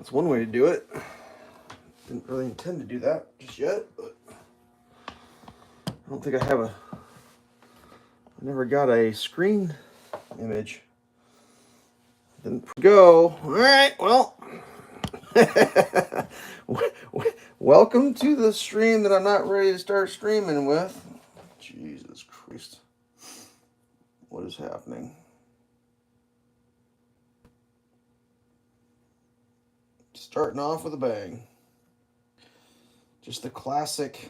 That's one way to do it. Didn't really intend to do that just yet, but I don't think I never got a screen image. Didn't go. All right, well. Welcome to the stream that I'm not ready to start streaming with. Jesus Christ. What is happening? Starting off with a bang. Just the classic.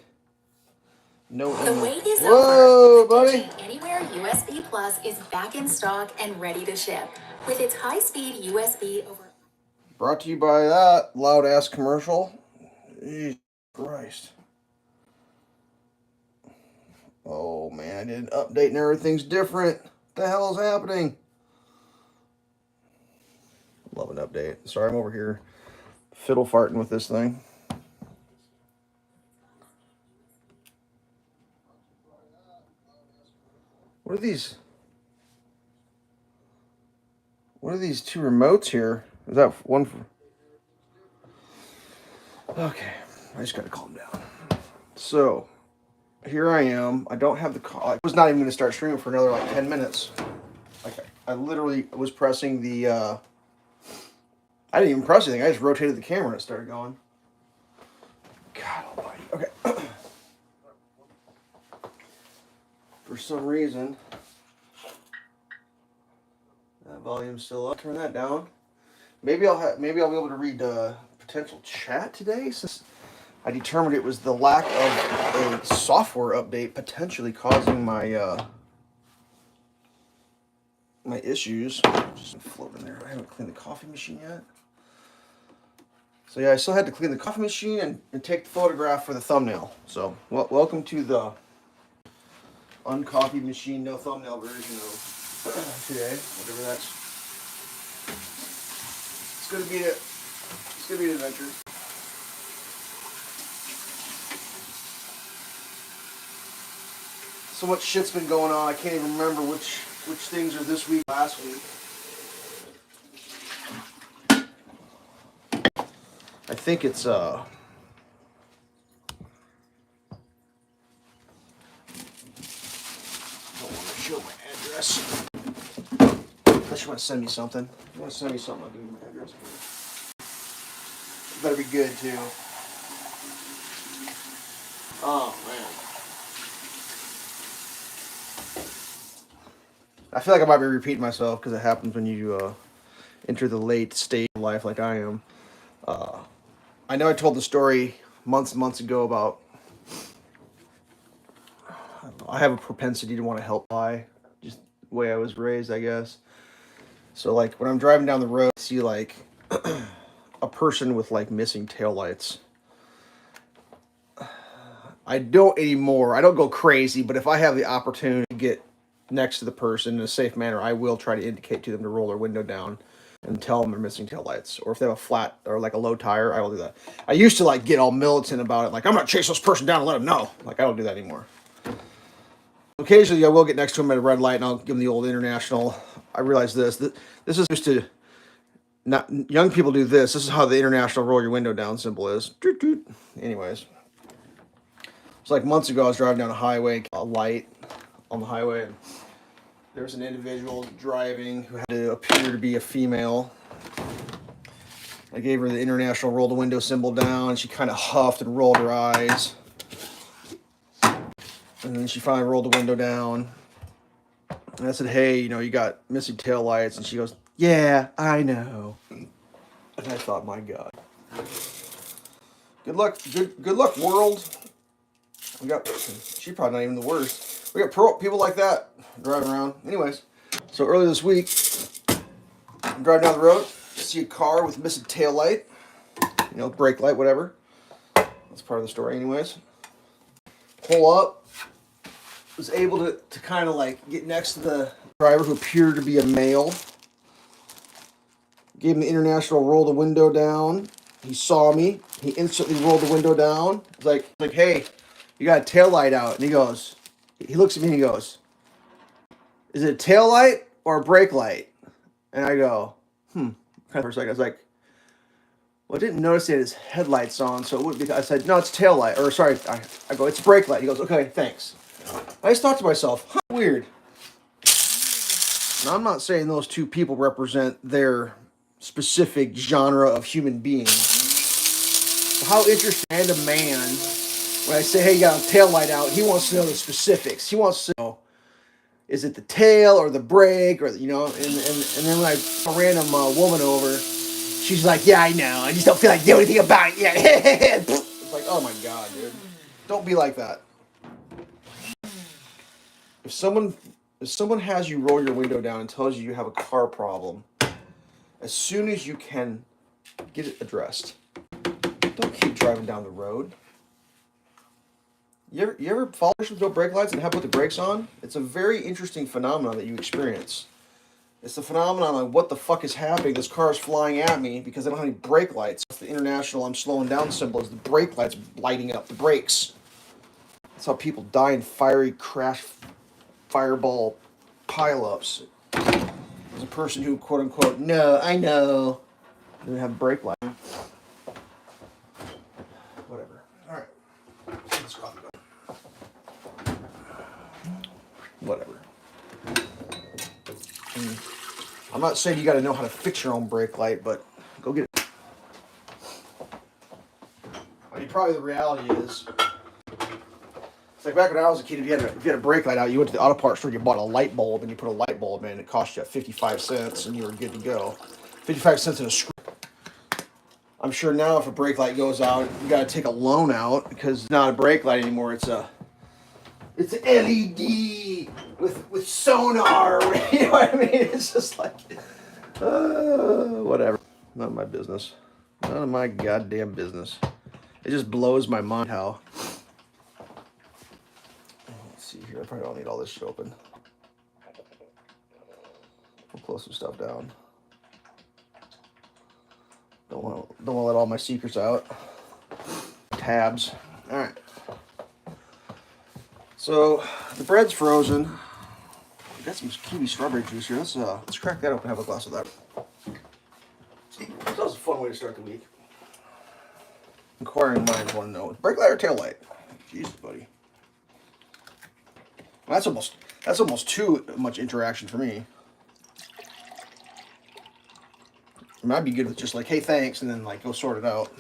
No. The wait is Whoa, over. buddy. Ditching Anywhere USB Plus is back in stock and ready to ship. With its high-speed USB over... Brought to you by that loud-ass commercial. Jesus Christ. Oh, man, I did an update and everything's different. What the hell is happening? Love an update. Sorry, I'm over here fiddle farting with this thing. What are these? What are these two remotes here? Is that one for... Okay, I just gotta calm down. So, here I am. I don't have the call. I was not even gonna start streaming for another like 10 minutes. Like, I literally was pressing the, I didn't even press anything. I just rotated the camera and it started going. God almighty. Okay. For some reason, that volume's still up. Turn that down. Maybe I'll be able to read potential chat today, since I determined it was the lack of a software update potentially causing my my issues. Just floating there. I haven't cleaned the coffee machine yet. So yeah, I still had to clean the coffee machine and take the photograph for the thumbnail. So welcome to the uncoffee machine, no thumbnail version of today, whatever that's. It's gonna be an adventure. So much shit's been going on. I can't even remember which things are this week, last week. I think it's don't want to show my address. Unless you want to send me something. If you want to send me something, I'll give you my address. It better be good too. Oh man. I feel like I might be repeating myself because it happens when you enter the late stage of life like I am. I know I told the story months and months ago about I have a propensity to want to help by just the way I was raised, I guess. So like when I'm driving down the road, I see like a person with like missing taillights. I don't anymore. I don't go crazy, but if I have the opportunity to get next to the person in a safe manner, I will try to indicate to them to roll their window down and tell them they're missing taillights. Or if they have a flat or like a low tire, I will do that. I used to like get all militant about it, like I'm gonna chase this person down and let them know. Like I don't do that anymore. Occasionally I will get next to them at a red light and I'll give them the old international. I realize this is used to not young people do this. This is how the international roll your window down symbol is. Doot, doot. Anyways. It's like months ago I was driving down a highway, a light on the highway, and there was an individual driving who had to appear to be a female. I gave her the international roll the window symbol down, and she kind of huffed and rolled her eyes. And then she finally rolled the window down. And I said, hey, you got missing taillights. And she goes, yeah, I know. And I thought, my God. Good luck, good luck, world. She's probably not even the worst. We got people like that driving around. Anyways, so earlier this week, I'm driving down the road, see a car with missing tail light, brake light, whatever. That's part of the story anyways. Pull up, was able to kind of like get next to the driver who appeared to be a male. Gave him the international roll the window down. He saw me. He instantly rolled the window down. It's like, hey, you got a tail light out. And he looks at me and he goes, is it a tail light or a brake light? And I go, for a second. I was like, Well, I didn't notice he had his headlights on, so it wouldn't be. I said, no, it's tail light. Or, sorry, I go, it's brake light. He goes, okay, thanks. I just thought to myself, huh, weird. Now, I'm not saying those two people represent their specific genre of human beings. But how interesting, and a man, when I say, hey, you got a tail light out, he wants to know the specifics. He wants to know, is it the tail or the brake, or, you know, and then when I a random woman over, she's like, yeah, I know. I just don't feel like doing anything about it yet. It's like, oh my God, dude. Don't be like that. If someone has you roll your window down and tells you have a car problem, as soon as you can get it addressed, don't keep driving down the road. You ever follow with no brake lights and have to put the brakes on? It's a very interesting phenomenon that you experience. It's the phenomenon of what the fuck is happening. This car is flying at me because I don't have any brake lights. It's the international I'm slowing down symbol is the brake lights lighting up the brakes. That's how people die in fiery crash fireball pileups. There's a person who, quote unquote, no, I know, didn't have brake light. Whatever. All right. Let's coffee go. Whatever. I'm not saying you got to know how to fix your own brake light, but go get it. I mean, probably the reality is, it's like back when I was a kid, if you had a brake light out, you went to the auto parts store, you bought a light bulb, and you put a light bulb in, it cost you 55 cents, and you were good to go. 55 cents in a screw. I'm sure now if a brake light goes out, you got to take a loan out because it's not a brake light anymore. It's an LED with sonar. You know what I mean? It's just like, whatever. None of my business. None of my goddamn business. It just blows my mind how. Let's see here. I probably don't need all this shit open. We'll close some stuff down. Don't want to let all my secrets out. Tabs. All right. So the bread's frozen. I got some kiwi strawberry juice here. Let's crack that open and have a glass of that. That was a fun way to start the week. Inquiring minds want to know: brake light or tail light? Jesus, buddy. Well, that's almost too much interaction for me. I mean, I'd be good with just like, hey, thanks, and then like go sort it out.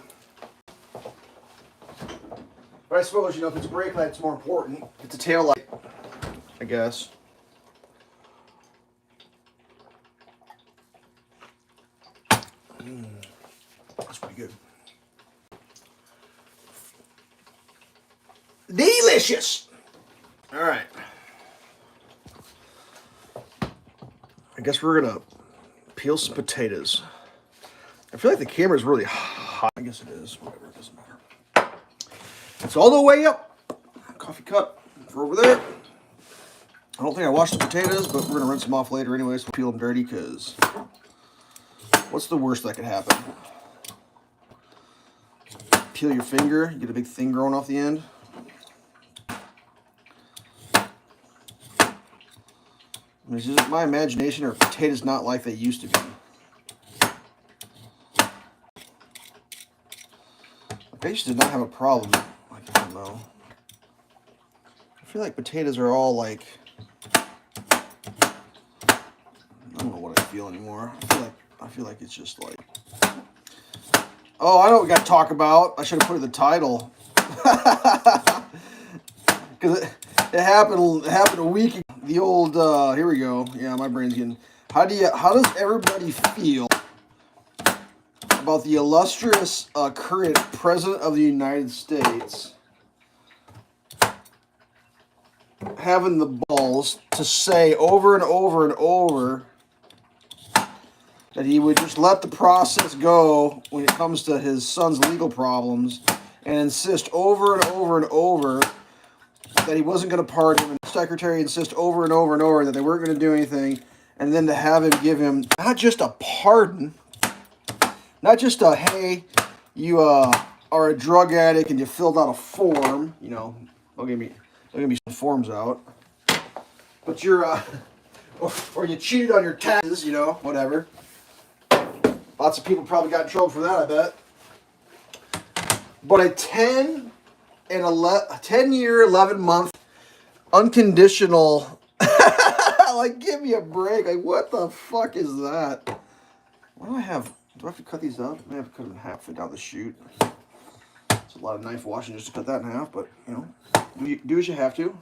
But I suppose, if it's a brake light, it's more important. If it's a tail light, I guess. That's pretty good. Delicious! Alright. I guess we're gonna peel some potatoes. I feel like the camera's really hot. I guess it is. Whatever, it doesn't matter. It's all the way up. Coffee cup for over there. I don't think I washed the potatoes, but we're gonna rinse them off later anyway, so we'll peel them dirty, because what's the worst that could happen? Peel your finger, you get a big thing growing off the end. It's just my imagination, or potatoes not like they used to be. I used to not have a problem. I don't know. I feel like potatoes are all like, I don't know what I feel anymore. I feel like it's just like, oh, I know what we got to talk about. I should have put it in the title. Because it happened a week ago. The old, here we go. Yeah, my brain's getting, how does everybody feel about the illustrious current President of the United States having the balls to say over and over and over that he would just let the process go when it comes to his son's legal problems, and insist over and over and over that he wasn't going to pardon him, and the secretary insist over and over and over that they weren't going to do anything, and then to have him give him not just a pardon, not just a, hey, you are a drug addict and you filled out a form, don't give me some forms out, but you're, or you cheated on your taxes, whatever. Lots of people probably got in trouble for that, I bet. But a 10 year, 11 month unconditional, like, give me a break. Like, what the fuck is that? What do I have? Do I have to cut these up? I may have to cut them in half, fit down the chute. It's a lot of knife washing just to cut that in half, but, you know, do as you have to.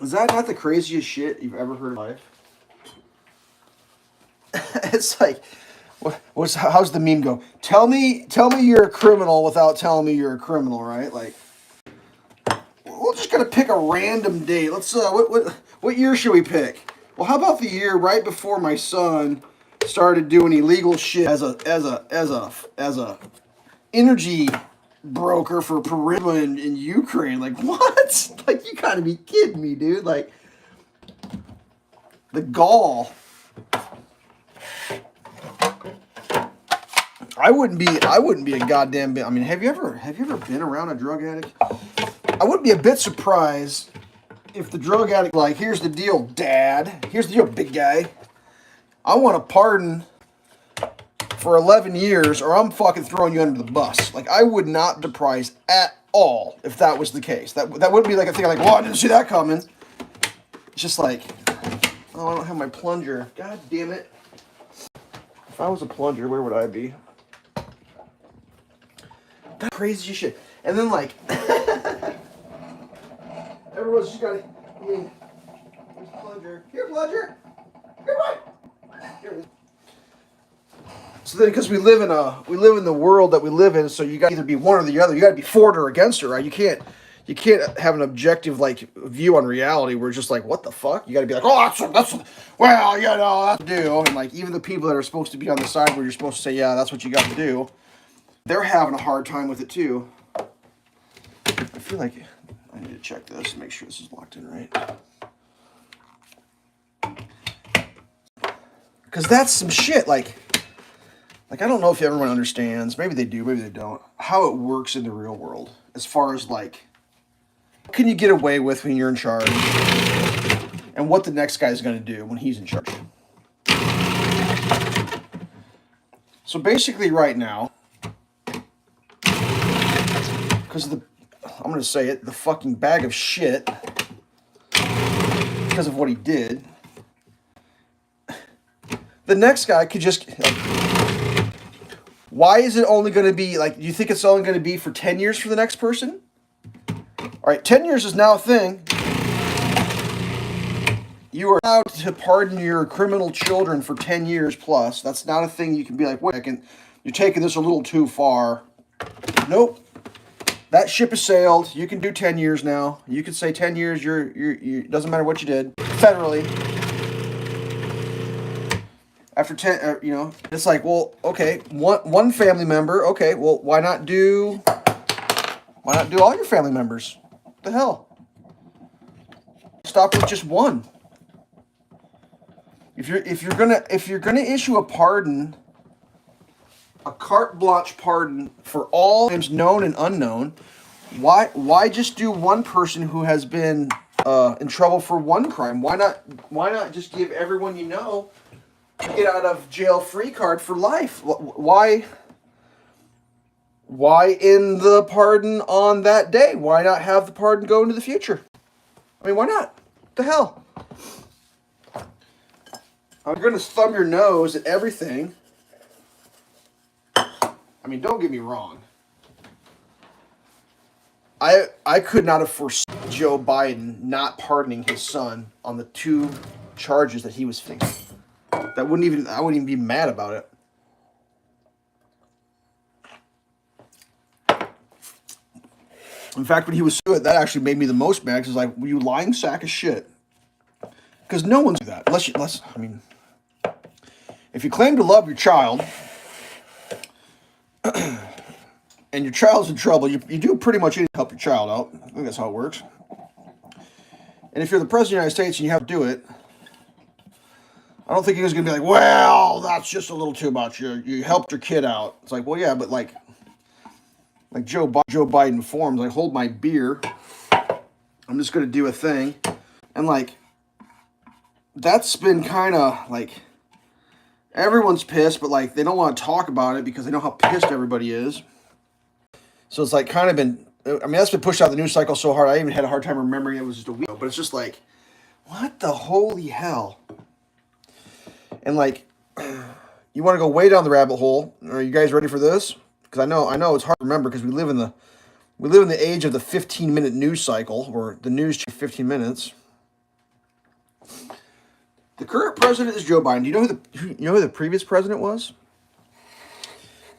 Is that not the craziest shit you've ever heard in life? It's like, how's the meme go? Tell me you're a criminal without telling me you're a criminal, right? Like, we're just gonna pick a random date. Let's what year should we pick? Well, how about the year right before my son started doing illegal shit as a energy broker for Perisma in Ukraine? Like, what? Like, you gotta be kidding me, dude. Like, the gall. I wouldn't be a goddamn bit. I mean, have you ever been around a drug addict? I wouldn't be a bit surprised if the drug addict, like, here's the deal, Dad. Here's the deal, big guy. I want a pardon for 11 years, or I'm fucking throwing you under the bus. Like, I would not be surprised at all if that was the case. That wouldn't be like a thing like, well, I didn't see that coming. It's just like, oh, I don't have my plunger. God damn it. If I was a plunger, where would I be? That crazy shit. And then, like, everyone's just got to, I mean, here's plunger. Here, plunger. Here, boy. Here it is. So then, because we live in the world that we live in, so you got to either be one or the other. You got to be for it or against it, right? You can't have an objective, like, view on reality where it's just like, what the fuck? You got to be like, oh, that's well, you know, that's do. And, like, even the people that are supposed to be on the side where you're supposed to say, yeah, that's what you got to do, they're having a hard time with it too. I feel like I need to check this and make sure this is locked in right. Because that's some shit, like, I don't know if everyone understands, maybe they do, maybe they don't, how it works in the real world. As far as, like, what can you get away with when you're in charge? And what the next guy's going to do when he's in charge. So basically right now, because I'm going to say it, the fucking bag of shit, because of what he did, the next guy could just, why is it only going to be, like, do you think it's only going to be for 10 years for the next person? All right, 10 years is now a thing. You are allowed to pardon your criminal children for 10 years plus. That's not a thing you can be like, wait a second, you're taking this a little too far. Nope. That ship has sailed. You can do 10 years now. You can say 10 years, it doesn't matter what you did. Federally. After 10, you know, it's like, well, okay, one family member, okay, well, why not do all your family members? What the hell? Stop with just one. If you're gonna issue a pardon, a carte blanche pardon for all names known and unknown, why just do one person who has been in trouble for one crime? Why not just give everyone you know a get out of jail free card for life? Why in the pardon on that day? Why not have the pardon go into the future? I mean, why not? What the hell? I'm going to thumb your nose at everything. I mean, don't get me wrong. I could not have foreseen Joe Biden not pardoning his son on the 2 charges that he was facing. I wouldn't even be mad about it. In fact, when he was sued, that actually made me the most mad, because like, you lying sack of shit. Because no one's do that. Unless, I mean, if you claim to love your child, and your child's in trouble, you do pretty much anything to help your child out. I think that's how it works. And if you're the President of the United States and you have to do it, I don't think he was going to be like, well, that's just a little too much. You helped your kid out. It's like, well, yeah, but like Joe Biden forms, like, hold my beer. I'm just going to do a thing. And like, that's been kind of like, everyone's pissed, but like, they don't want to talk about it because they know how pissed everybody is. So it's like kind of been. I mean, that's been pushed out of the news cycle so hard. I even had a hard time remembering it was just a week ago. But it's just like, what the holy hell? And like, you want to go way down the rabbit hole? Are you guys ready for this? Because I know it's hard to remember because we live in the age of the 15-minute news cycle, where the news changes 15 minutes. The current president is Joe Biden. Do you know who the previous president was?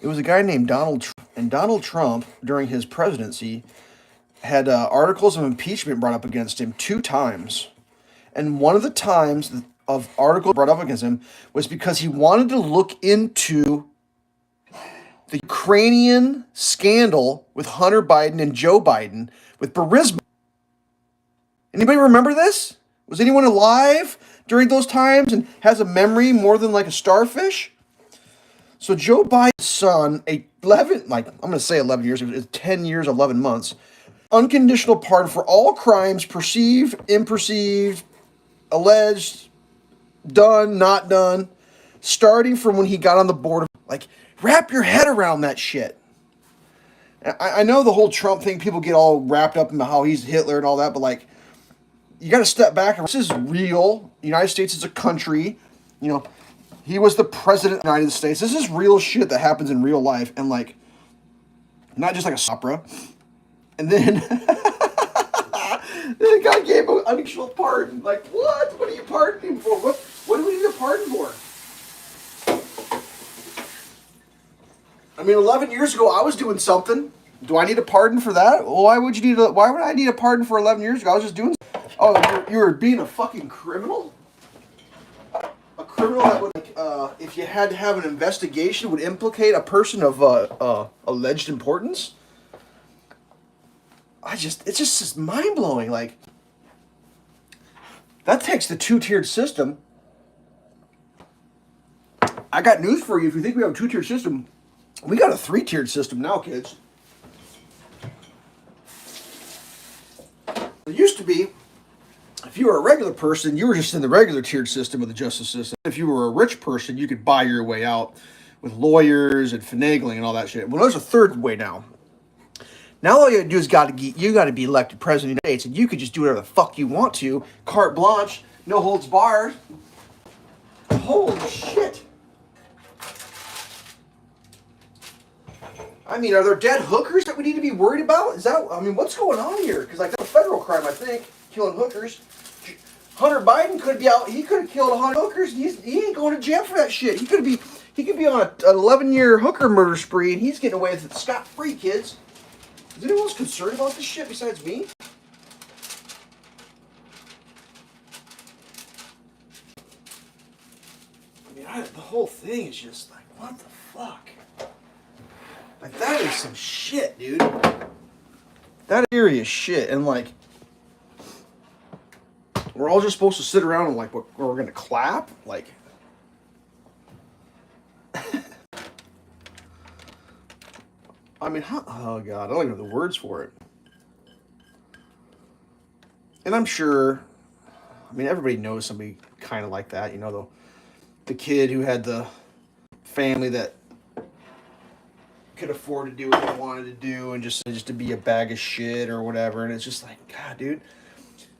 It was a guy named Donald Trump. And Donald Trump, during his presidency, had articles of impeachment brought up against him 2 times. And one of the times of articles brought up against him was because he wanted to look into the Ukrainian scandal with Hunter Biden and Joe Biden with Burisma. Anybody remember this? Was anyone alive during those times and has a memory more than like a starfish? So Joe Biden's son, 11 years, it was 10 years, 11 months, unconditional pardon for all crimes perceived, imperceived, alleged, done, not done, starting from when he got on the board. Like, wrap your head around that shit. I know the whole Trump thing, people get all wrapped up in how he's Hitler and all that, but like, you got to step back. This is real. The United States is a country. You know, he was the president of the United States. This is real shit that happens in real life, and like, not just like a opera. And then the guy gave him an unconditional pardon. Like, what? What are you pardoning him for? What do we need a pardon for? I mean, 11 years ago, I was doing something. Do I need a pardon for that? Well, why would I need a pardon for 11 years ago? I was just doing something. Oh, you were being a fucking criminal? A criminal that would, if you had to have an investigation, would implicate a person of alleged importance? It's just mind-blowing. Like, that takes the two-tiered system. I got news for you. If you think we have a two-tiered system, we got a three-tiered system now, kids. It used to be, if you were a regular person, you were just in the regular tiered system of the justice system. If you were a rich person, you could buy your way out with lawyers and finagling and all that shit. Well, there's a third way now. Now all you gotta do is you gotta be elected president of the United States, and you could just do whatever the fuck you want to, carte blanche, no holds barred. Holy shit! I mean, are there dead hookers that we need to be worried about? What's going on here? Because like, that's a federal crime, I think, killing hookers. Hunter Biden could be out. He could have killed 100 hookers. He ain't going to jail for that shit. He could be on an 11-year hooker murder spree, and he's getting away with it scot-free, kids. Is anyone else concerned about this shit besides me? I mean, the whole thing is just like, what the fuck? Like, that is some shit, dude. That is serious shit. And like, we're all just supposed to sit around and like, we're gonna clap? Like, I mean, oh God, I don't even have the words for it. And I'm sure, I mean, everybody knows somebody kind of like that, you know, the kid who had the family that could afford to do what they wanted to do and just to be a bag of shit or whatever. And it's just like, God, dude,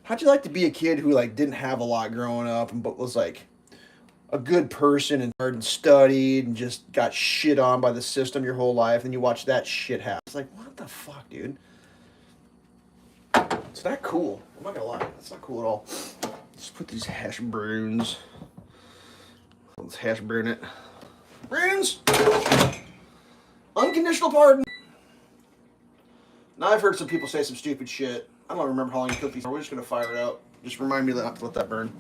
how'd you like to be a kid who like didn't have a lot growing up but was like a good person and studied and just got shit on by the system your whole life, and you watch that shit happen? It's like, what the fuck, dude? It's not cool. I'm not gonna lie, it's not cool at all. Let's put these hash browns. Let's hash brown it. Browns! Unconditional pardon. Now I've heard some people say some stupid shit. I don't remember how long you cooked these. We're just gonna fire it out. Just remind me not to let that burn.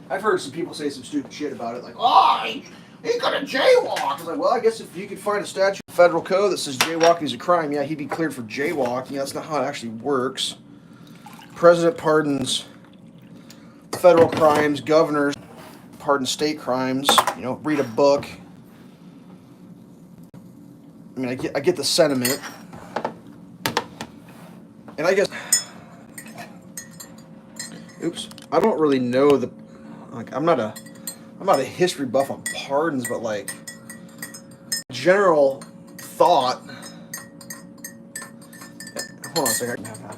I've heard some people say some stupid shit about it, like, oh, he could have jaywalked. I was like, well, I guess if you could find a statute in the federal code that says jaywalking is a crime, yeah, he'd be cleared for jaywalking. Yeah, that's not how it actually works. President pardons federal crimes. Governors pardon state crimes. You know, read a book. I mean, I get the sentiment, and I guess, oops, I don't really know I'm not a history buff on pardons, but like, general thought Hold on a second. I can have that.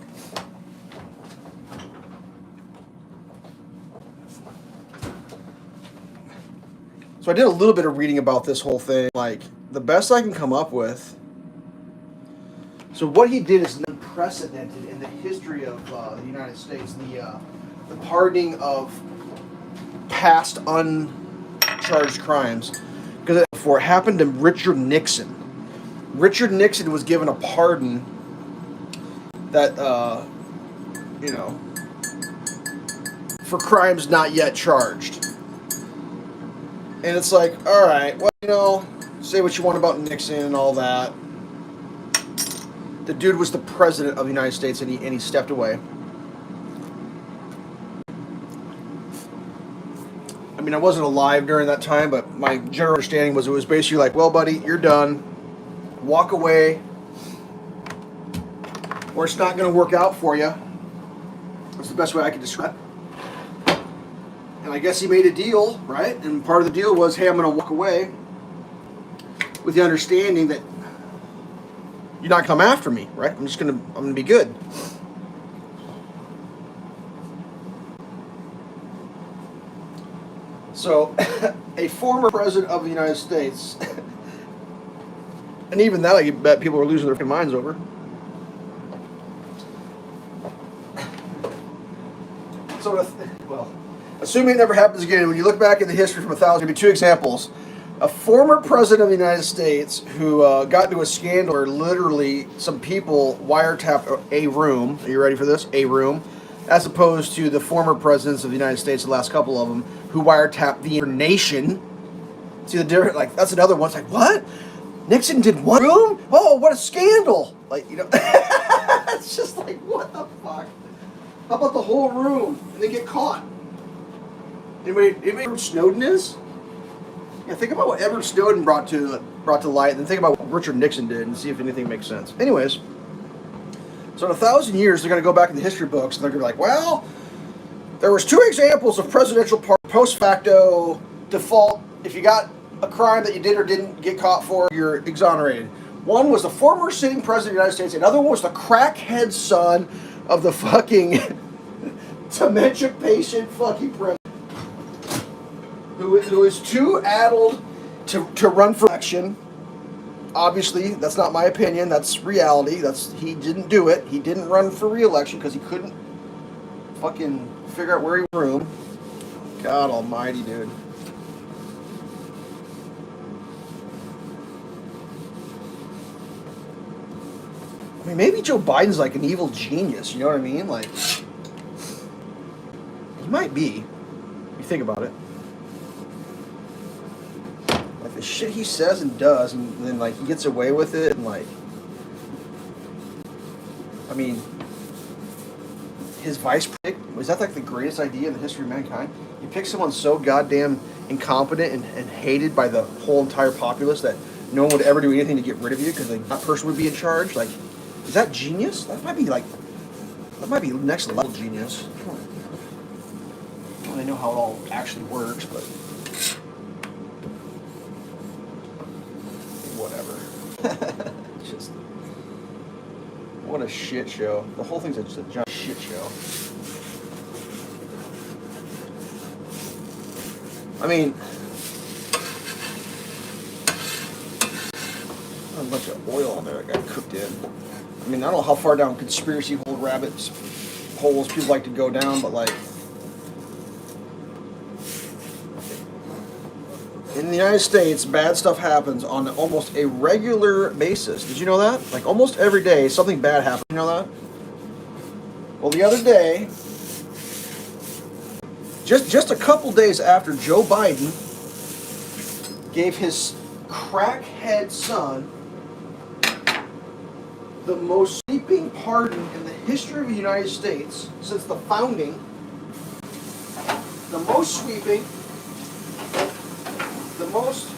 So I did a little bit of reading about this whole thing. Like, the best I can come up with. So what he did is unprecedented in the history of the United States. The pardoning of past uncharged crimes. Because before it happened to Richard Nixon. Richard Nixon was given a pardon that, for crimes not yet charged. And it's like, all right, well, say what you want about Nixon and all that. The dude was the president of the United States, and he stepped away. I mean, I wasn't alive during that time, but my general understanding was it was basically like, well, buddy, you're done. Walk away, or it's not going to work out for you. That's the best way I could describe it. And I guess he made a deal, right? And part of the deal was, hey, I'm going to walk away with the understanding that you're not come after me, right? I'm going to be good. So, a former president of the United States, and even that I bet people were losing their minds over. So, assuming it never happens again, when you look back at the history from 1,000, there'll be two examples. A former president of the United States who got into a scandal where literally some people wiretapped a room. Are you ready for this? A room. As opposed to the former presidents of the United States, the last couple of them, who wiretapped the nation. See the difference? Like, that's another one. It's like, what? Nixon did one room? Oh, what a scandal. Like, it's just like, what the fuck? How about the whole room? And they get caught. Anybody know who Snowden is? Yeah, think about what Edward Snowden brought to light, and then think about what Richard Nixon did, and see if anything makes sense. Anyways, so in 1,000 years, they're going to go back in the history books, and they're going to be like, well, there was two examples of presidential post facto default. If you got a crime that you did or didn't get caught for, you're exonerated. One was the former sitting president of the United States, and another one was the crackhead son of the fucking dementia patient fucking president. Who is too addled to run for election. Obviously, that's not my opinion. That's reality. He didn't do it. He didn't run for re-election because he couldn't fucking figure out where he was room. God almighty, dude. I mean, maybe Joe Biden's like an evil genius. You know what I mean? Like, he might be. If you think about it. The shit he says and does, and then like he gets away with it, and like, I mean, his vice pick, was that like the greatest idea in the history of mankind? You pick someone so goddamn incompetent and hated by the whole entire populace that no one would ever do anything to get rid of you because like, that person would be in charge. Like, is that genius? That might be next level genius. I don't really know how it all actually works, but whatever. Just, what a shit show. The whole thing's just a giant shit show. I mean, a bunch of oil on there that got cooked in. I mean, I don't know how far down conspiracy hole rabbits holes people like to go down, but like, in the United States, bad stuff happens on almost a regular basis. Did you know that? Like, almost every day, something bad happens. You know that? Well, the other day, just a couple days after Joe Biden gave his crackhead son the most sweeping pardon in the history of the United States since the founding, the most sweeping, the most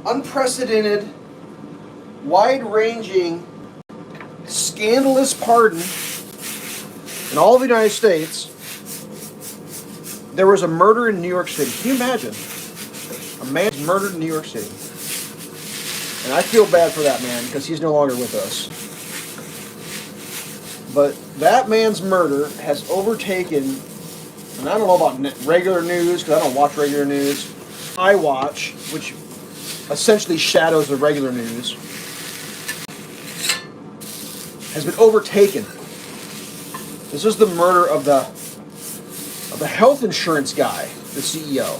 unprecedented, wide-ranging, scandalous pardon in all of the United States, there was a murder in New York City. Can you imagine? A man's murdered in New York City. And I feel bad for that man because he's no longer with us. But that man's murder has overtaken, and I don't know about regular news because I don't watch regular news. I watch, which essentially shadows the regular news, has been overtaken. This is the murder of the health insurance guy, the CEO.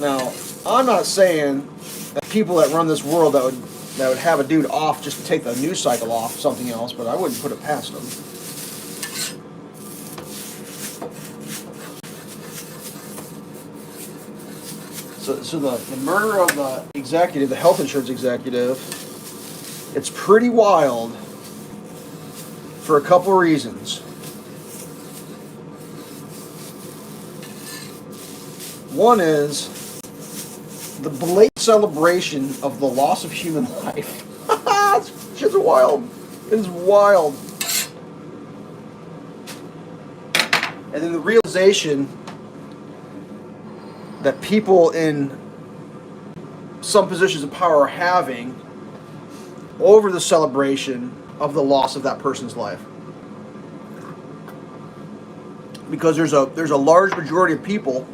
Now, I'm not saying that people that run this world that would have a dude off just to take the news cycle off something else, but I wouldn't put it past them. So the murder of the executive, the health insurance executive, it's pretty wild for a couple of reasons. One is the blatant celebration of the loss of human life. It's just wild. It's wild. And then the realization that people in some positions of power are having over the celebration of the loss of that person's life. Because there's a large majority of people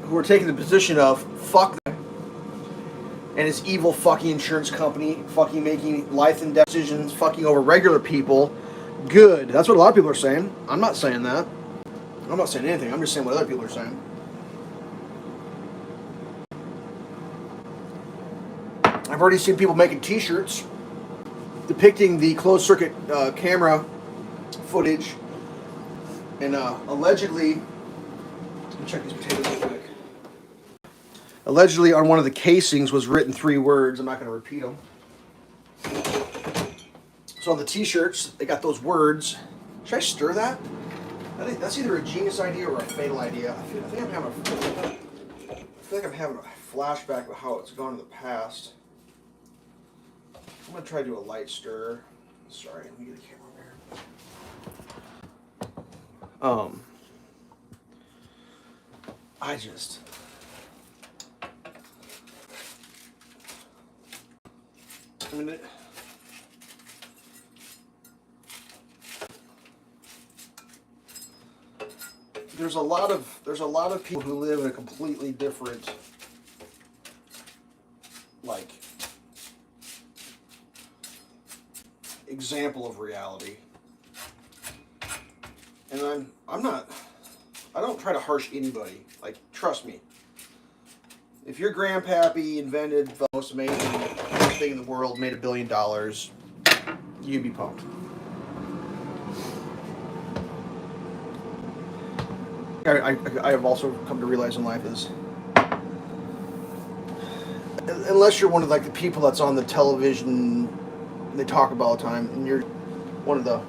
who are taking the position of fuck them and his evil fucking insurance company fucking making life and death decisions fucking over regular people. Good. That's what a lot of people are saying. I'm not saying that. I'm not saying anything. I'm just saying what other people are saying. I've already seen people making t-shirts depicting the closed circuit camera footage, and allegedly, let me check these potatoes real quick. Allegedly on one of the casings was written 3 words. I'm not going to repeat them. So on the t-shirts, they got those words. Should I stir that? I think that's either a genius idea or a fatal idea. I feel like I'm having a flashback of how it's gone in the past. I'm going to try to do a light stir. Sorry, let me get the camera over here. There's a lot of people who live in a completely different, like, example of reality. And I don't try to harsh anybody. Like, trust me. If your grandpappy invented the most amazing thing in the world, made $1 billion, you'd be pumped. I have also come to realize in life is, unless you're one of like the people that's on the television, they talk about all the time, and you're one of the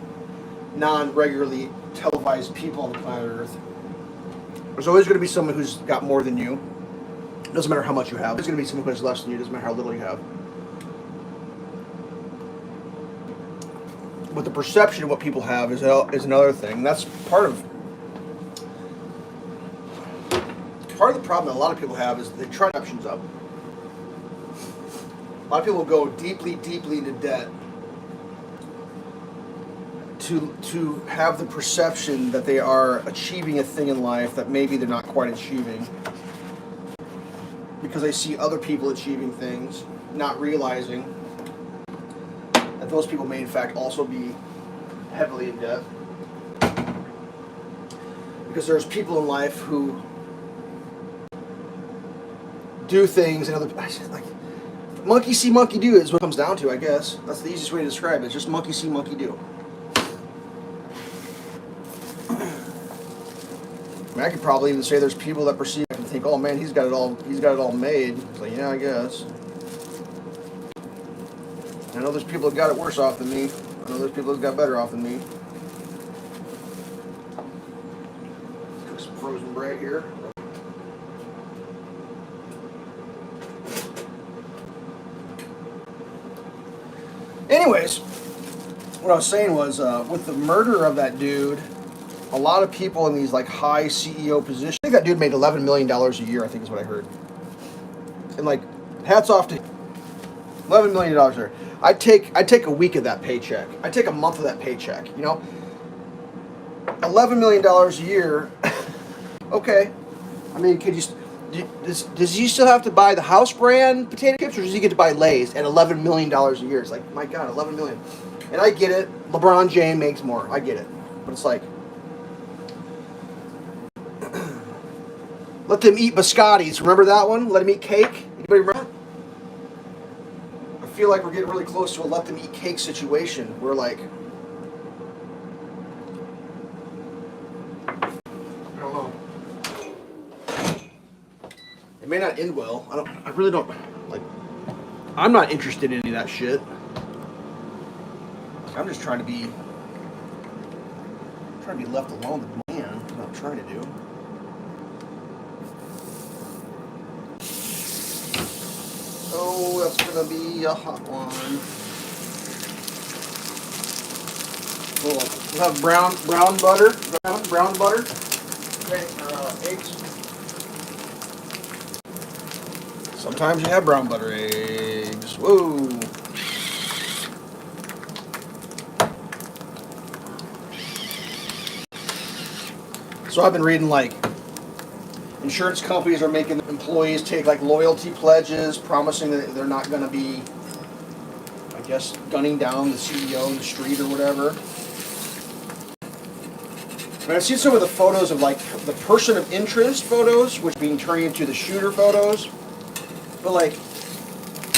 non-regularly televised people on the planet Earth, there's always going to be someone who's got more than you. It doesn't matter how much you have. There's going to be someone who has less than you. It doesn't matter how little you have. But the perception of what people have is another thing. That's part of the problem that a lot of people have is they try options up. A lot of people go deeply, deeply into debt to have the perception that they are achieving a thing in life that maybe they're not quite achieving, because they see other people achieving things, not realizing that those people may in fact also be heavily in debt. Because there's people in life who do things and other, like, monkey see, monkey do is what it comes down to, I guess. That's the easiest way to describe it. It's just monkey see, monkey do. I mean, I could probably even say there's people that perceive and think, oh man, he's got it all made. It's like, yeah, I guess. I know there's people that got it worse off than me. I know there's people that got better off than me. Cook some frozen bread here. Anyways, what I was saying was, with the murder of that dude, a lot of people in these like high CEO positions, I think that dude made $11 million a year, I think is what I heard. And like, hats off to him. $11 million there. I take a week of that paycheck. I take a month of that paycheck. You know, $11 million a year. Okay, I mean, does he still have to buy the house brand potato chips, or does he get to buy Lay's at $11 million a year? It's like, my God, 11 million. And I get it. LeBron James makes more. I get it, but it's like, let them eat biscottis. Remember that one? Let them eat cake. Anybody remember? I feel like we're getting really close to a let them eat cake situation. We're like, I don't know. It may not end well. I really don't like. I'm not interested in any of that shit. I'm just trying to be left alone. The man. That's what I'm trying to do. Oh, that's gonna be a hot one. We'll have brown butter. Brown butter. Okay, eggs. Sometimes you have brown butter eggs. Whoa. So I've been reading like insurance companies are making employees take like loyalty pledges, promising that they're not going to be, I guess, gunning down the CEO in the street or whatever. And I've seen some of the photos of like the person of interest photos, which are being turned into the shooter photos. But like,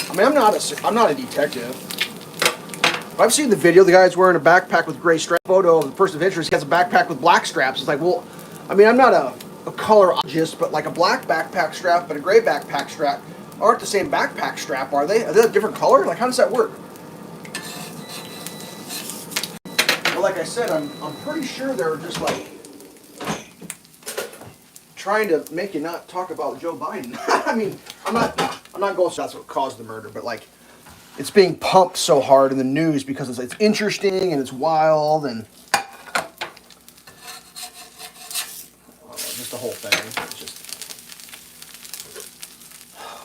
I mean, I'm not a detective. I've seen the video. The guy's wearing a backpack with gray straps. Photo of the person of interest. He has a backpack with black straps. It's like, well, I mean, I'm not a colorologist, but like a black backpack strap and a gray backpack strap aren't the same backpack strap, are they? Are they a different color? Like, how does that work? Well, like I said, I'm pretty sure they're just like trying to make you not talk about Joe Biden. I mean, I'm not going. So that's what caused the murder, but like, it's being pumped so hard in the news because it's interesting and it's wild and just the whole thing. It's just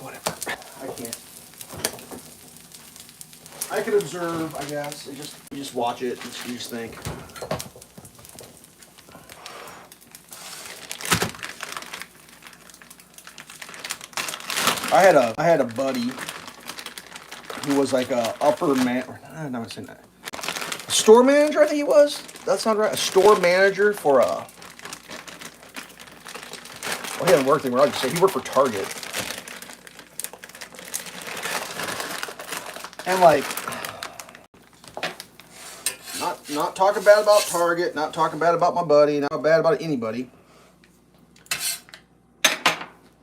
whatever. I can't. I could observe, I guess. You just watch it. You just think. I had a buddy who was like a upper man. I'm not saying that. A store manager, I think he was. That sound right? A store manager for a. Well, he hadn't worked anywhere. I'll just say he worked for Target. And like, not talking bad about Target, not talking bad about my buddy, not bad about anybody.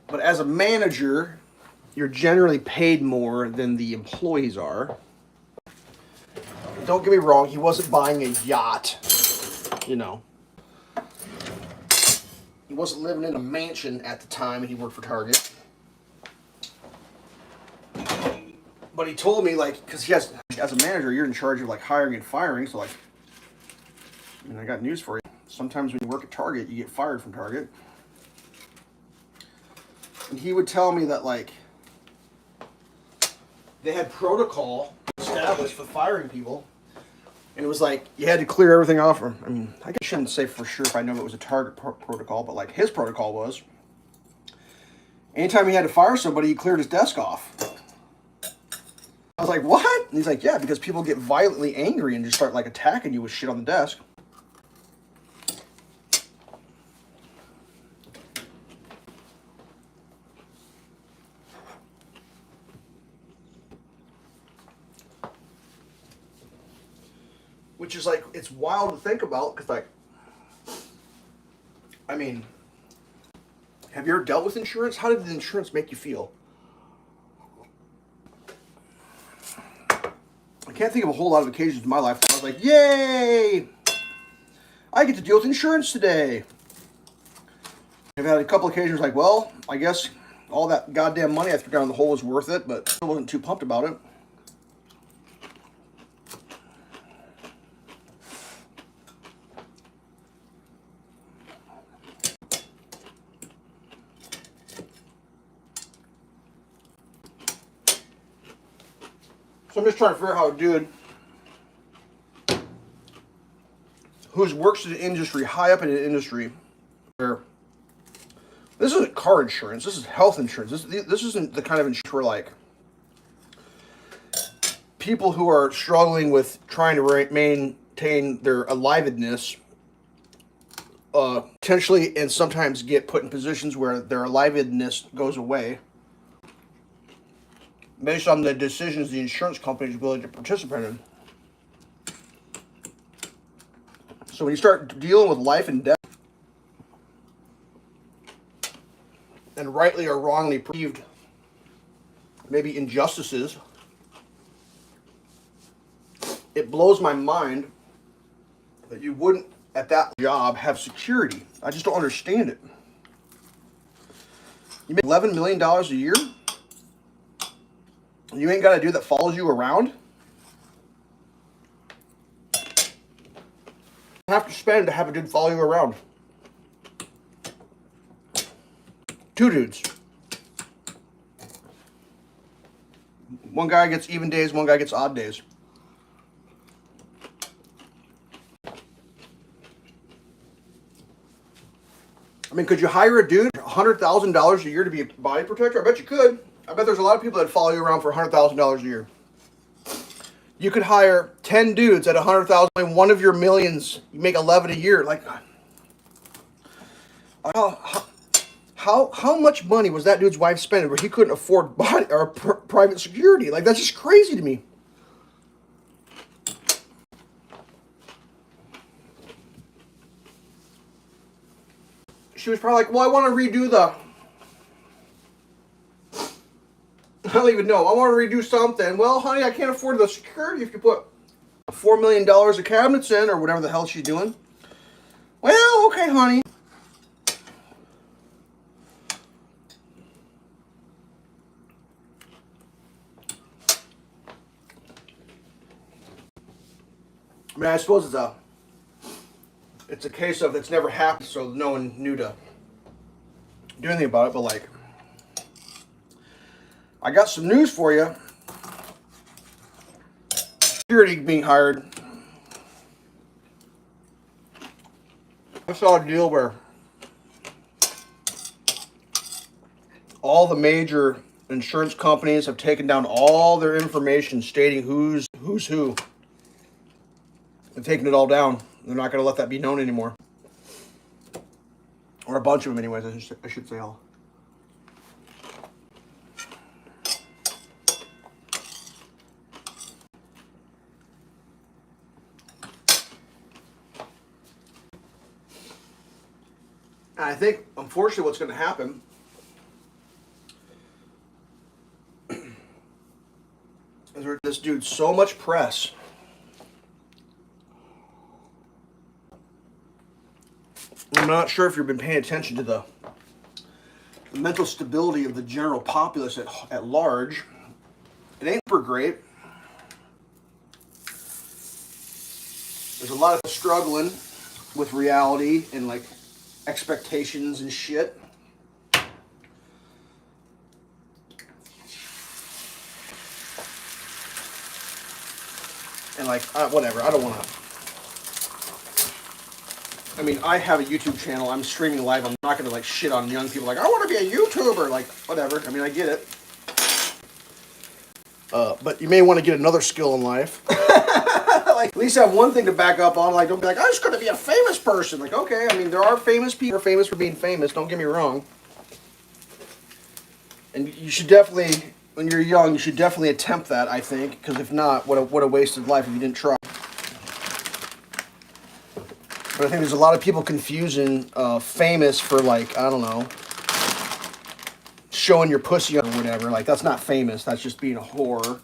But as a manager, you're generally paid more than the employees are. Don't get me wrong, he wasn't buying a yacht, you know. He wasn't living in a mansion at the time and he worked for Target. But he told me, like, because he has, as a manager, you're in charge of like hiring and firing. So like, I mean, I got news for you. Sometimes when you work at Target, you get fired from Target. And he would tell me that like, they had protocol established for firing people. And it was like, you had to clear everything off. I mean, I shouldn't say for sure if I know it was a Target protocol, but like his protocol was, anytime he had to fire somebody, he cleared his desk off. I was like, what? And he's like, yeah, because people get violently angry and just start like attacking you with shit on the desk. Which is like, it's wild to think about because like, I mean, have you ever dealt with insurance? How did the insurance make you feel? I can't think of a whole lot of occasions in my life where I was like, yay! I get to deal with insurance today. I've had a couple occasions like, well, I guess all that goddamn money I threw down the hole was worth it, but still wasn't too pumped about it. So I'm just trying to figure out how a dude who works in the industry, high up in the industry, where this isn't car insurance, this is health insurance. This isn't the kind of insurance where like people who are struggling with trying to maintain their alivedness potentially and sometimes get put in positions where their alivedness goes away based on the decisions the insurance company is willing to participate in. So when you start dealing with life and death and rightly or wrongly perceived maybe injustices, it blows my mind that you wouldn't at that job have security. I just don't understand it. You make $11 million a year? You ain't got a dude that follows you around? You have to spend to have a dude follow you around. 2 dudes. One guy gets even days, one guy gets odd days. I mean, could you hire a dude $100,000 a year to be a body protector? I bet you could. I bet there's a lot of people that follow you around for $100,000 a year. You could hire 10 dudes at $100,000. One of your millions, you make 11 a year. Like, how much money was that dude's wife spending where he couldn't afford body or private security? Like, that's just crazy to me. She was probably like, well, I want to redo the... I don't even know. I want to redo something. Well, honey, I can't afford the security if you put $4 million of cabinets in or whatever the hell she's doing. Well, okay, honey. I mean, I suppose it's a case of it's never happened, so no one knew to do anything about it. But like, I got some news for you. Security being hired. I saw a deal where all the major insurance companies have taken down all their information stating who's who. They've taken it all down. They're not going to let that be known anymore. Or a bunch of them anyways, I should say all. And I think, unfortunately, what's going to happen is this dude so much press. I'm not sure if you've been paying attention to the mental stability of the general populace at large. It ain't super great. There's a lot of struggling with reality and like expectations and shit. And like, whatever, I don't want to. I mean, I have a YouTube channel. I'm streaming live. I'm not going to like shit on young people like, I want to be a YouTuber. Like, whatever. I mean, I get it. But you may want to get another skill in life. Like, at least have one thing to back up on. Like, don't be like, I'm just going to be a famous person. Like, okay, I mean, there are famous people who are famous for being famous. Don't get me wrong. And you should definitely, when you're young, you should definitely attempt that, I think. Because if not, what a wasted life if you didn't try. But I think there's a lot of people confusing famous for like, I don't know, showing your pussy or whatever. Like, that's not famous. That's just being a whore.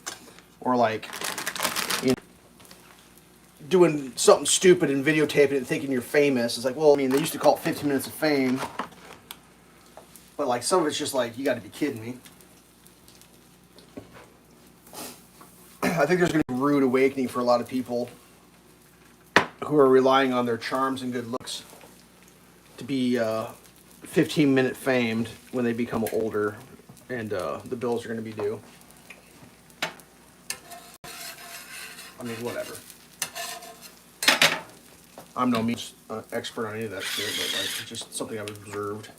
Or like, you know, doing something stupid and videotaping it and thinking you're famous. It's like, well, I mean, they used to call it 15 minutes of fame. But like, some of it's just like, you got to be kidding me. I think there's going to be a rude awakening for a lot of people who are relying on their charms and good looks to be 15-minute famed when they become older and the bills are going to be due. I mean, whatever. I'm no means expert on any of that shit, but like, it's just something I've observed.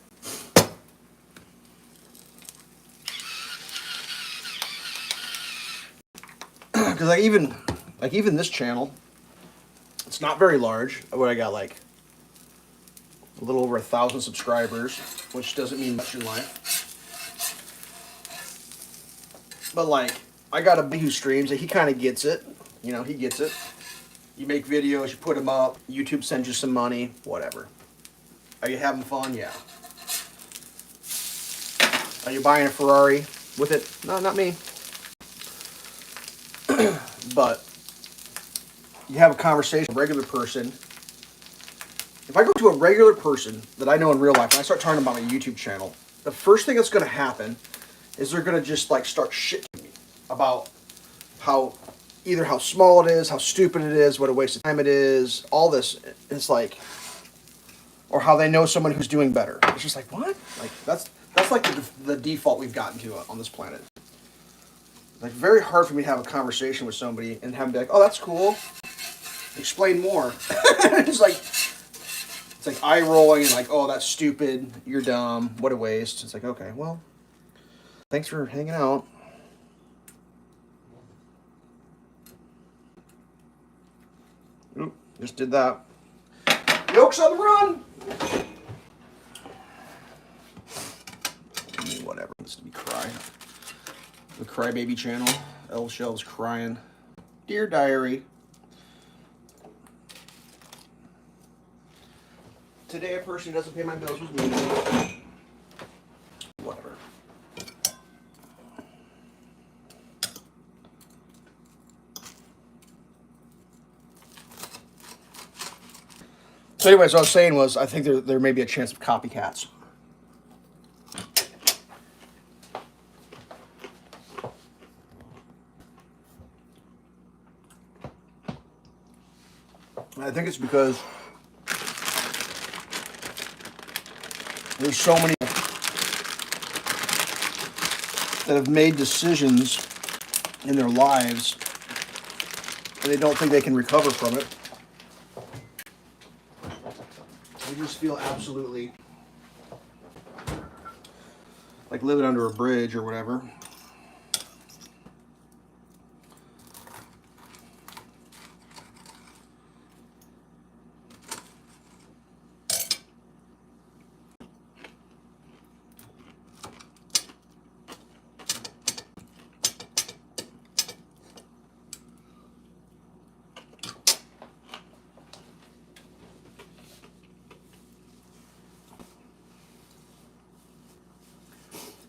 Because like even this channel, it's not very large. What I got, like a little over 1,000 subscribers, which doesn't mean much in life. But like, I got a buddy who streams, and he kind of gets it. You know, he gets it. You make videos, you put them up, YouTube sends you some money, whatever. Are you having fun? Yeah. Are you buying a Ferrari with it? No, not me. But you have a conversation with a regular person. If I go to a regular person that I know in real life and I start talking about my YouTube channel, the first thing that's going to happen is they're going to just like start shitting me about how small it is, how stupid it is, what a waste of time it is, all this. It's like, or how they know someone who's doing better. It's just like, what? Like that's like the default we've gotten to on this planet. Like, very hard for me to have a conversation with somebody and have them be like, oh, that's cool. Explain more. It's like eye rolling and like, oh, that's stupid. You're dumb. What a waste. It's like, okay, well, thanks for hanging out. Oop, just did that. Yolk's on the run. Whatever. It's to be crying. The Crybaby channel. Elveshelves crying. Dear Diary. Today a person who doesn't pay my bills was me. Whatever. So anyways, what I was saying was, I think there may be a chance of copycats. I think it's because there's so many that have made decisions in their lives and they don't think they can recover from it. They just feel absolutely like living under a bridge or whatever.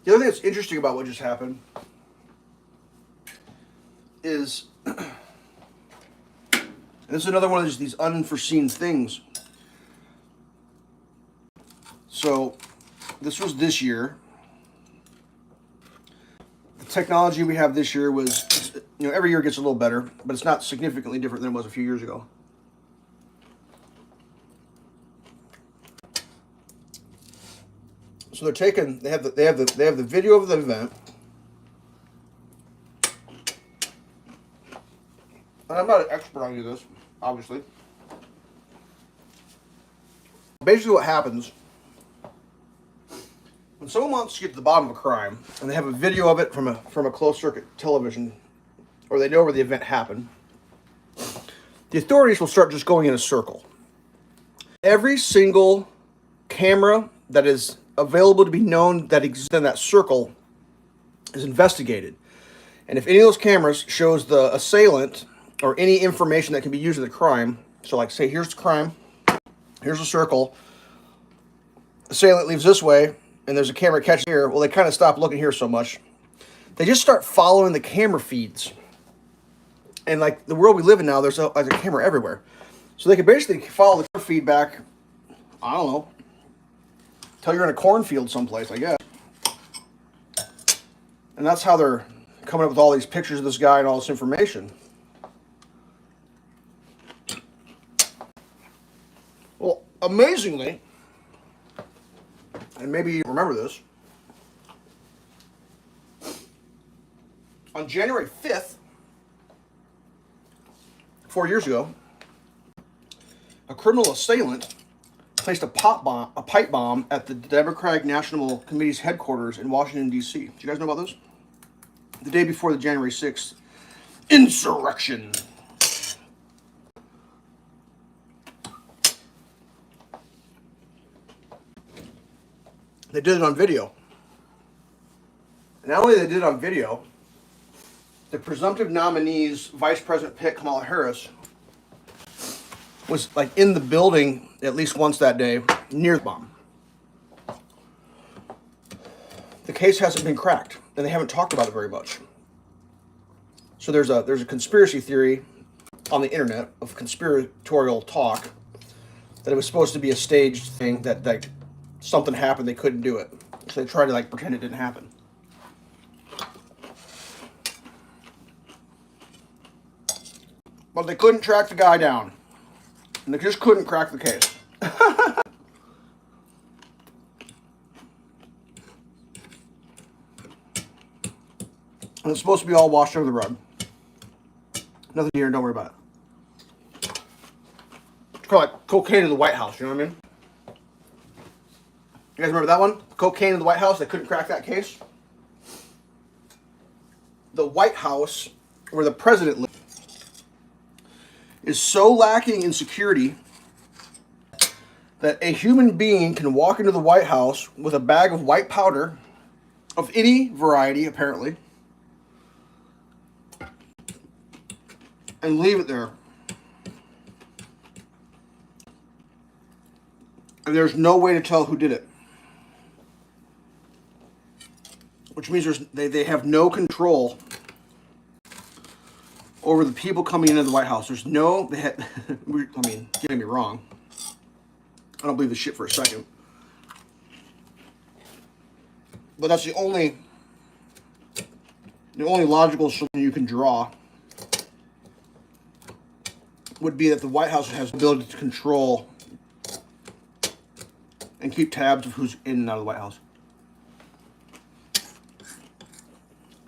The other thing that's interesting about what just happened is, and this is another one of these unforeseen things. So, this was this year. The technology we have this year was, you know, every year gets a little better, but it's not significantly different than it was a few years ago. So they're taking, they have the video of the event. And I'm not an expert on any of this, obviously. Basically what happens, when someone wants to get to the bottom of a crime, and they have a video of it from a closed circuit television, or they know where the event happened, the authorities will start just going in a circle. Every single camera that is available to be known that exists in that circle is investigated. And if any of those cameras shows the assailant or any information that can be used in the crime, so like say here's the crime, here's a circle, assailant leaves this way, and there's a camera catch here, well, they kind of stop looking here so much. They just start following the camera feeds. And like the world we live in now, there's a camera everywhere. So they can basically follow the feedback, I don't know, till you're in a cornfield someplace, I guess. And that's how they're coming up with all these pictures of this guy and all this information. Well, amazingly, and maybe you remember this, on January 5th, 4 years ago, a criminal assailant placed a pipe bomb at the Democratic National Committee's headquarters in Washington, D.C. Do you guys know about this? The day before the January 6th insurrection. They did it on video. Not only they did it on video, the presumptive nominee's vice president pick, Kamala Harris, was like in the building at least once that day near the bomb. The case hasn't been cracked, and they haven't talked about it very much. So there's a conspiracy theory on the internet of conspiratorial talk that it was supposed to be a staged thing, that like something happened, they couldn't do it, so they tried to like pretend it didn't happen. But they couldn't track the guy down. And they just couldn't crack the case. And it's supposed to be all washed under the rug. Nothing here, don't worry about it. It's called like cocaine in the White House, you know what I mean? You guys remember that one? Cocaine in the White House, they couldn't crack that case. The White House, where the president lives, is so lacking in security that a human being can walk into the White House with a bag of white powder of any variety, apparently, and leave it there. And there's no way to tell who did it. Which means they have no control over the people coming into the White House. There's no, I mean, get me wrong. I don't believe this shit for a second. But that's the only logical solution you can draw would be that the White House has the ability to control and keep tabs of who's in and out of the White House.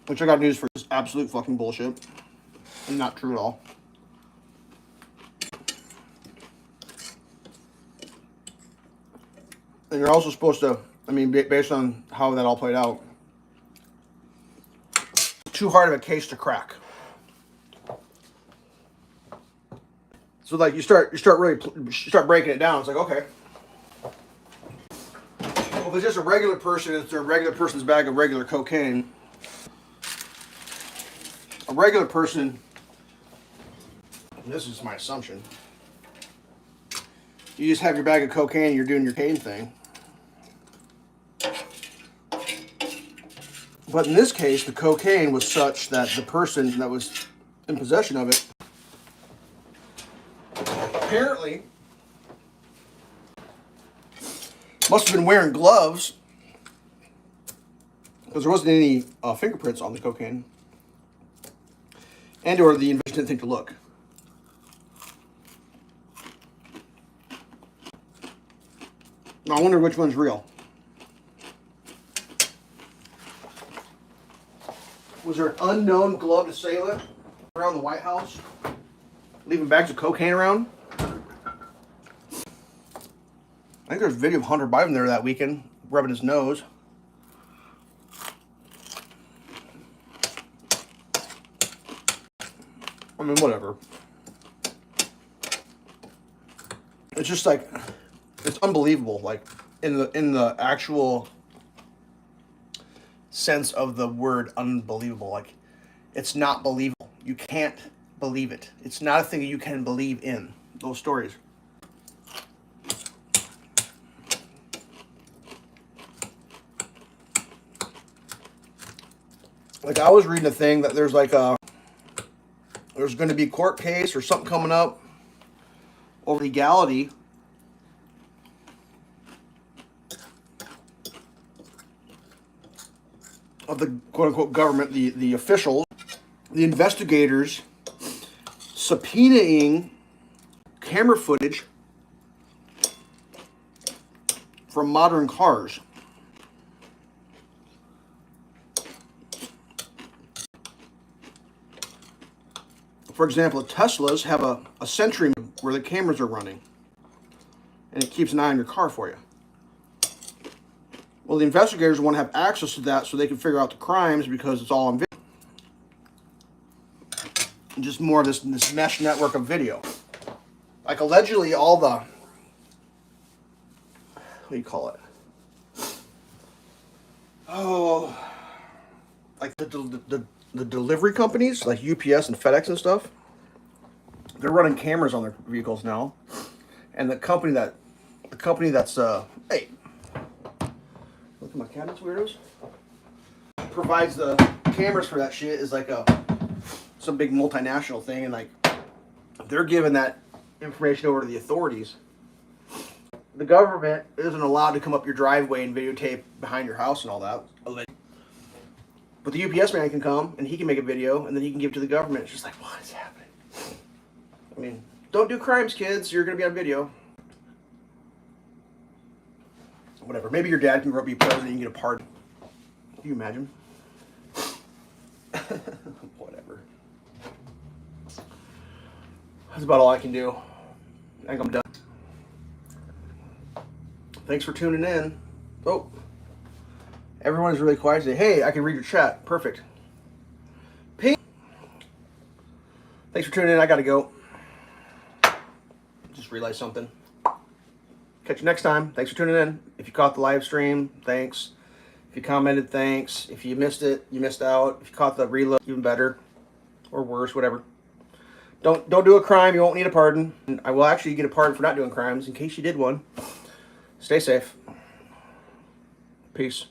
Which I got news for, is absolute fucking bullshit. And not true at all. And you're also supposed to, I mean, based on how that all played out, too hard of a case to crack. So like you start breaking it down. It's like, okay, well, if it's just a regular person, it's a regular person's bag of regular cocaine. A regular person, and this is my assumption, you just have your bag of cocaine and you're doing your cane thing. But in this case, the cocaine was such that the person that was in possession of it apparently must have been wearing gloves, because there wasn't any fingerprints on the cocaine, and or the investigation didn't think to look. Now, I wonder which one's real. Was there an unknown gloved assailant around the White House, leaving bags of cocaine around? I think there's a video of Hunter Biden there that weekend, rubbing his nose. I mean, whatever. It's just like, it's unbelievable. Like in the actual sense of the word unbelievable. Like, it's not believable. You can't believe it. It's not a thing that you can believe in, those stories. Like, I was reading a thing that there's like there's going to be a court case or something coming up over legality of the quote-unquote government, the officials, the investigators subpoenaing camera footage from modern cars. For example, the Teslas have a Sentry where the cameras are running, and it keeps an eye on your car for you. Well, the investigators want to have access to that so they can figure out the crimes because it's all on video. Just more of this mesh network of video. Like allegedly all the, what do you call it? Oh, like the delivery companies like UPS and FedEx and stuff. They're running cameras on their vehicles now, and the company that's hey, look at my cabinets, weirdos. Provides the cameras for that shit is like some big multinational thing, and like they're giving that information over to the authorities. The government isn't allowed to come up your driveway and videotape behind your house and all that. But the UPS man can come and he can make a video and then he can give it to the government. It's just like, what is happening? I mean, don't do crimes, kids. You're going to be on video. Whatever. Maybe your dad can grow up, be president, and you can get a pardon. Can you imagine? Whatever. That's about all I can do. I think I'm done. Thanks for tuning in. Oh, everyone's really quiet today. Hey, I can read your chat. Perfect. Pete. Thanks for tuning in. I gotta go. Just realized something. Catch you next time. Thanks for tuning in. If you caught the live stream, thanks. If you commented, thanks. If you missed it, you missed out. If you caught the reload, even better. Or worse, whatever. Don't do a crime. You won't need a pardon. I will actually get a pardon for not doing crimes in case you did one. Stay safe. Peace.